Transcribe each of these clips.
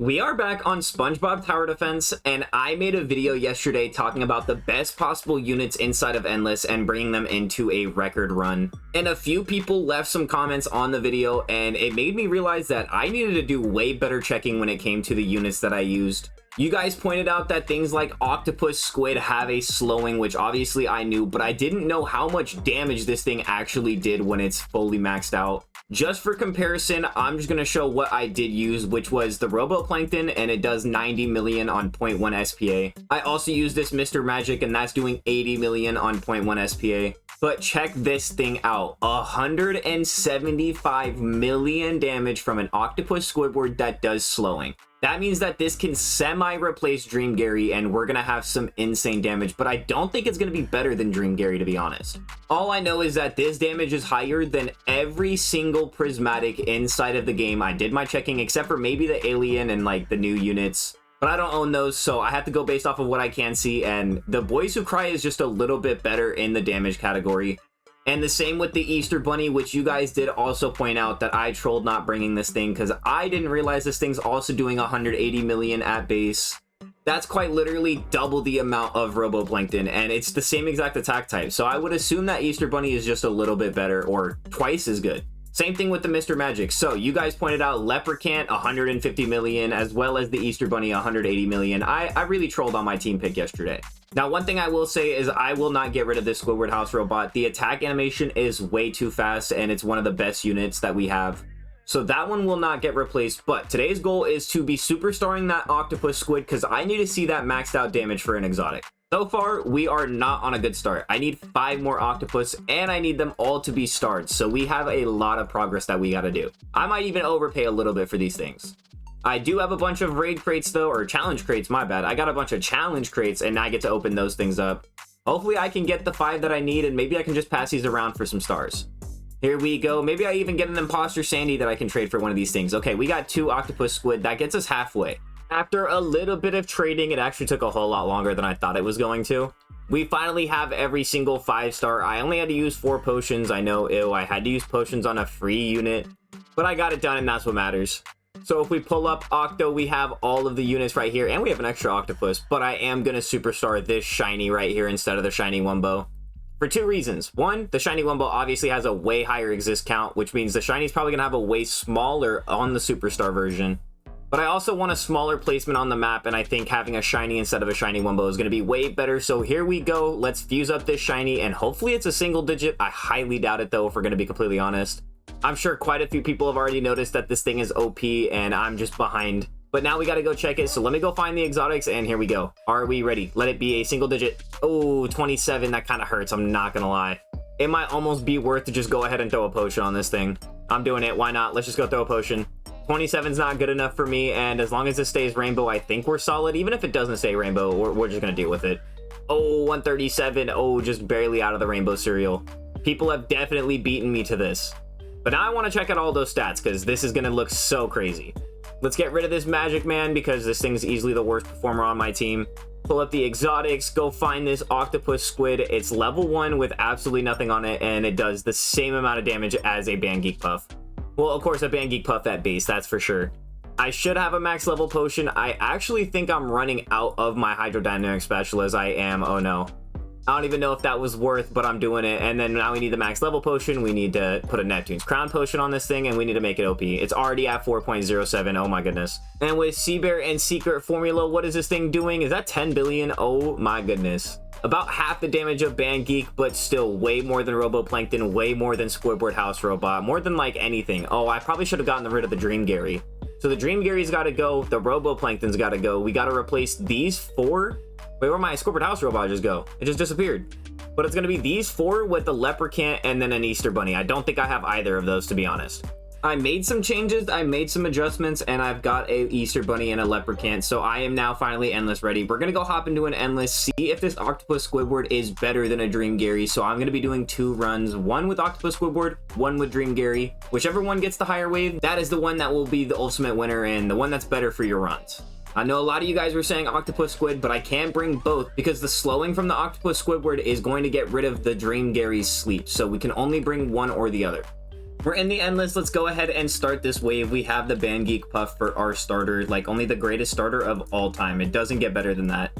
We are back on SpongeBob Tower Defense, and I made a video yesterday talking about the best possible units inside of Endless and bringing them into a record run. And a few people left some comments on the video, and it made me realize that I needed to do way better checking when it came to the units that I used. You guys pointed out that things like Octopus, Squid have a slowing, which obviously I knew, but I didn't know how much damage this thing actually did when it's fully maxed out. Just for comparison, I'm just going to show what I did use, which was the Roboplankton, and it does 90 million on 0.1 SPA. I also use this Mr. Magic, and that's doing 80 million on 0.1 SPA. But check this thing out, 175 million damage from an Octopus Squidward that does slowing. That means that this can semi-replace Dream Gary, and we're going to have some insane damage, but I don't think it's going to be better than Dream Gary, to be honest. All I know is that this damage is higher than every single prismatic inside of the game. I did my checking, except for maybe the alien and like the new units, but I don't own those, so I have to go based off of what I can see, and the Boys Who Cry is just a little bit better in the damage category. And the same with the Easter Bunny, which you guys did also point out that I trolled not bringing this thing because I didn't realize this thing's also doing 180 million at base. That's quite literally double the amount of Roboplankton, and it's the same exact attack type. So I would assume that Easter Bunny is just a little bit better or twice as good. Same thing with the Mr. Magic. So you guys pointed out Leprechaun 150 million as well as the Easter Bunny 180 million. I really trolled on my team pick yesterday. Now, one thing I will say is I will not get rid of this Squidward house robot. The attack animation is way too fast, and it's one of the best units that we have. So that one will not get replaced, but today's goal is to be superstarring that Octopus Squid because I need to see that maxed out damage for an exotic. So far, we are not on a good start. I need 5 more Octopus, and I need them all to be starred, so we have a lot of progress that we gotta do. I might even overpay a little bit for these things. I do have a bunch of raid crates though, or challenge crates, my bad. I got a bunch of challenge crates, and I get to open those things up. Hopefully I can get the 5 that I need, and maybe I can just pass these around for some stars. Here we go. Maybe I even get an Imposter Sandy that I can trade for one of these things. Okay, we got 2 Octopus Squid. That gets us halfway. After a little bit of trading, it actually took a whole lot longer than I thought it was going to. We finally have every single 5-star. I only had to use 4 potions. I know, ew, I had to use potions on a free unit, but I got it done, and that's what matters. So if we pull up Octo, we have all of the units right here, and we have an extra Octopus, but I am going to superstar this shiny right here instead of the shiny Wumbo. For 2 reasons. One, the shiny Wumbo obviously has a way higher exist count, which means the shiny's probably going to have a way smaller on the superstar version. But I also want a smaller placement on the map, and I think having a shiny instead of a shiny Wumbo is going to be way better. So here we go. Let's fuse up this shiny, and hopefully it's a single digit. I highly doubt it, though, if we're going to be completely honest. I'm sure quite a few people have already noticed that this thing is OP, and I'm just behind. But now we got to go check it, so let me go find the exotics, and here we go. Are we ready? Let it be a single digit. Oh, 27. That kind of hurts. I'm not going to lie. It might almost be worth to just go ahead and throw a potion on this thing. I'm doing it. Why not? Let's just go throw a potion. 27's not good enough for me, and as long as it stays rainbow, I think we're solid. Even if it doesn't stay rainbow, we're just going to deal with it. Oh, 137. Oh, just barely out of the rainbow cereal. People have definitely beaten me to this. But now I want to check out all those stats, because this is going to look so crazy. Let's get rid of this Magic Man, because this thing's easily the worst performer on my team. Pull up the exotics, go find this Octopus Squid. It's level 1 with absolutely nothing on it, and it does the same amount of damage as a Band Geek Puff. Well, of course, a Band Geek Puff at base, that's for sure. I should have a max level potion. I actually think I'm running out of my Hydrodynamic Special as I am. Oh no. I don't even know if that was worth, but I'm doing it. And then now we need the max level potion. We need to put a Neptune's Crown potion on this thing, and we need to make it OP. It's already at 4.07. Oh my goodness. And with Seabear and Secret Formula, what is this thing doing? Is that 10 billion? Oh my goodness. About half the damage of Band Geek, but still way more than Roboplankton, way more than Squidward House Robot, more than like anything. Oh, I probably should have gotten rid of the Dream Gary. So the Dream Gary's got to go. The Roboplankton's got to go. We got to replace these 4. Wait, where'd my Squidward House Robot just go? It just disappeared. But it's going to be these 4 with the Leprechaun and then an Easter Bunny. I don't think I have either of those, to be honest. I made some changes, I made some adjustments, and I've got a Easter Bunny and a Leprechaun, so I am now finally Endless ready. We're going to go hop into an Endless, see if this Octopus Squidward is better than a Dream Gary. So I'm going to be doing 2 runs, one with Octopus Squidward, one with Dream Gary. Whichever one gets the higher wave, that is the one that will be the ultimate winner and the one that's better for your runs. I know a lot of you guys were saying Octopus Squid, but I can't bring both because the slowing from the Octopus Squidward is going to get rid of the Dream Gary's sleep, so we can only bring one or the other. We're in the endless. Let's go ahead and start this wave. We have the Band Geek Puff for our starter, like only the greatest starter of all time. It doesn't get better than that.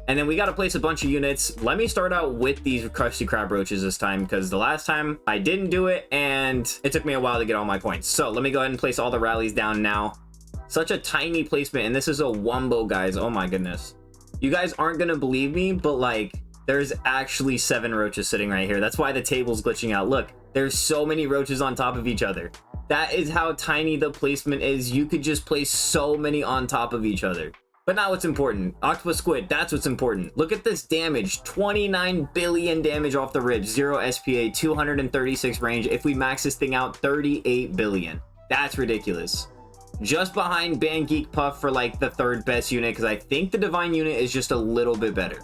And then we got to place a bunch of units. Let me start out with these Krusty Krab roaches this time, because the last time I didn't do it and it took me a while to get all my points. So let me go ahead and place all the rallies down now. Such a tiny placement, and this is a wumbo, guys. Oh my goodness. You guys aren't gonna believe me, but like there's actually 7 roaches sitting right here. That's why the table's glitching out. Look, there's so many roaches on top of each other. That is how tiny the placement is. You could just place so many on top of each other. But now what's important? Octopus Squid, that's what's important. Look at this damage. 29 billion damage off the ribs. 0 SPA, 236 range. If we max this thing out, 38 billion. That's ridiculous. Just behind Band Geek Puff for like the 3rd best unit, because I think the Divine unit is just a little bit better.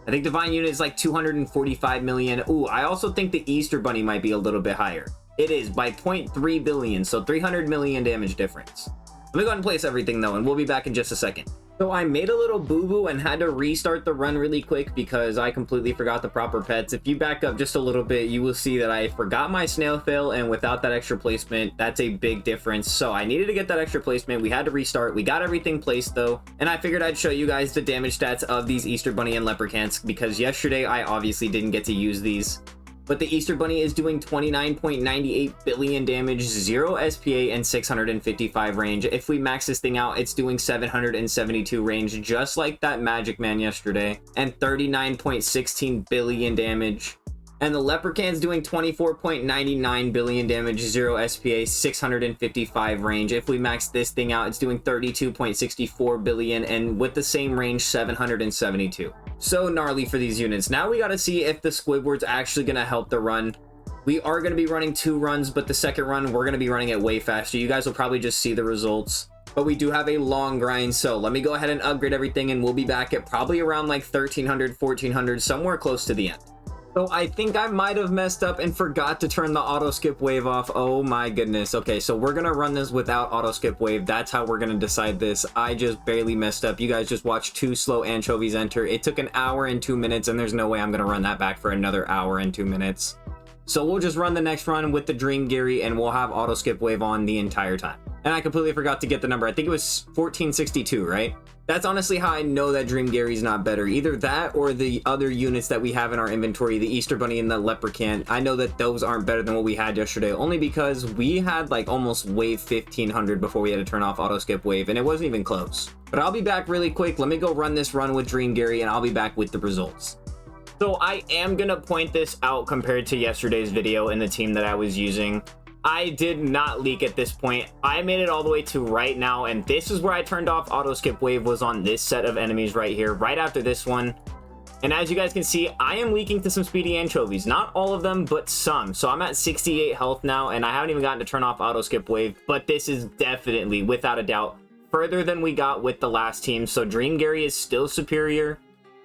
I think Divine unit is like 245 million. Ooh, I also think the Easter Bunny might be a little bit higher. It is by 0.3 billion, so 300 million damage difference. Let me go ahead and place everything though, and we'll be back in just a second. So I made a little boo-boo and had to restart the run really quick because I completely forgot the proper pets. If you back up just a little bit, you will see that I forgot my snail fail, and without that extra placement, that's a big difference. So I needed to get that extra placement. We had to restart. We got everything placed though, and I figured I'd show you guys the damage stats of these Easter Bunny and Leprechauns, because yesterday I obviously didn't get to use these. But the Easter Bunny is doing 29.98 billion damage, 0 SPA, and 655 range. If we max this thing out, it's doing 772 range, just like that Magic Man yesterday, and 39.16 billion damage. And the Leprechaun's doing 24.99 billion damage, 0 SPA, 655 range. If we max this thing out, it's doing 32.64 billion, and with the same range, 772. So gnarly for these units. Now we got to see if the Squidward's actually going to help the run. We are going to be running 2 runs, but the second run, we're going to be running it way faster. You guys will probably just see the results. But we do have a long grind, so let me go ahead and upgrade everything, and we'll be back at probably around like 1300, 1400, somewhere close to the end. So I think I might have messed up and forgot to turn the auto skip wave off. Oh my goodness. Okay, so we're gonna run this without auto skip wave. That's how we're gonna decide this. I just barely messed up. You guys just watched 2 slow anchovies enter. It took an hour and 2 minutes, and there's no way I'm gonna run that back for another hour and 2 minutes. So we'll just run the next run with the Dream Gary, and we'll have auto skip wave on the entire time. And I completely forgot to get the number. I think it was 1462, right? That's honestly how I know that Dream Gary's not better. Either that or the other units that we have in our inventory, the Easter Bunny and the Leprechaun. I know that those aren't better than what we had yesterday, only because we had like almost wave 1500 before we had to turn off auto skip wave, and it wasn't even close. But I'll be back really quick. Let me go run this run with Dream Gary, and I'll be back with the results. So I am gonna point this out compared to yesterday's video and the team that I was using. I did not leak at this point. I made it all the way to right now, and this is where I turned off auto skip wave, was on this set of enemies right here, right after this one. And as you guys can see, I am leaking to some speedy anchovies. Not all of them, but some. So I'm at 68 health now, and I haven't even gotten to turn off auto skip wave, but this is definitely, without a doubt, further than we got with the last team. So Dream Gary is still superior.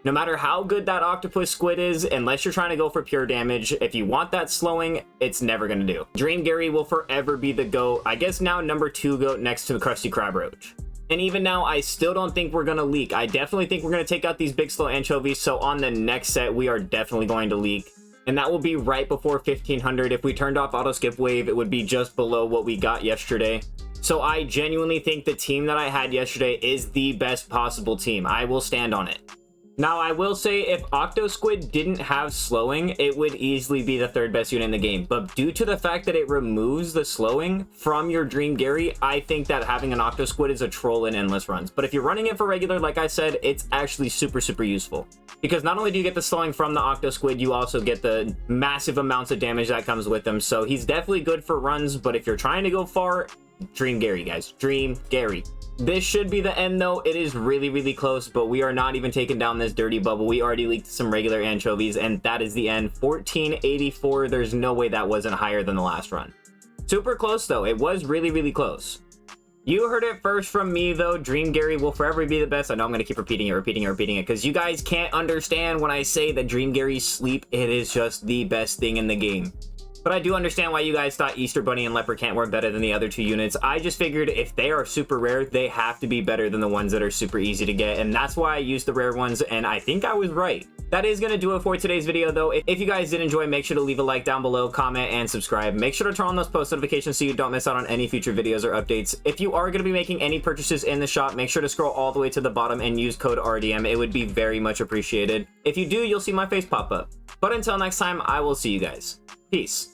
No matter how good that Octopus Squid is, unless you're trying to go for pure damage, if you want that slowing, it's never going to do. Dream Gary will forever be the GOAT. I guess now number 2 GOAT next to the Krusty Krab Roach. And even now, I still don't think we're going to leak. I definitely think we're going to take out these big slow anchovies, so on the next set, we are definitely going to leak. And that will be right before 1500. If we turned off auto skip wave, it would be just below what we got yesterday. So I genuinely think the team that I had yesterday is the best possible team. I will stand on it. Now, I will say if Octo Squid didn't have slowing, it would easily be the 3rd best unit in the game. But due to the fact that it removes the slowing from your Dream Gary, I think that having an Octo Squid is a troll in endless runs. But if you're running it for regular, like I said, it's actually super, super useful. Because not only do you get the slowing from the Octo Squid, you also get the massive amounts of damage that comes with them. So he's definitely good for runs, but if you're trying to go far, Dream Gary, guys. Dream Gary. This should be the end though. It is really, really close, but we are not even taking down this dirty bubble. We already leaked some regular anchovies, and that is the end. 1484. There's no way that wasn't higher than the last run. Super close though. It was really, really close. You heard it first from me though. Dream Gary will forever be the best. I know I'm going to keep repeating it, because you guys can't understand when I say that Dream Gary's sleep. It is just the best thing in the game. But I do understand why you guys thought Easter Bunny and Leprechaun were better than the other 2 units. I just figured if they are super rare, they have to be better than the ones that are super easy to get. And that's why I used the rare ones, and I think I was right. That is going to do it for today's video, though. If you guys did enjoy, make sure to leave a like down below, comment, and subscribe. Make sure to turn on those post notifications so you don't miss out on any future videos or updates. If you are going to be making any purchases in the shop, make sure to scroll all the way to the bottom and use code RDM. It would be very much appreciated. If you do, you'll see my face pop up. But until next time, I will see you guys. Peace.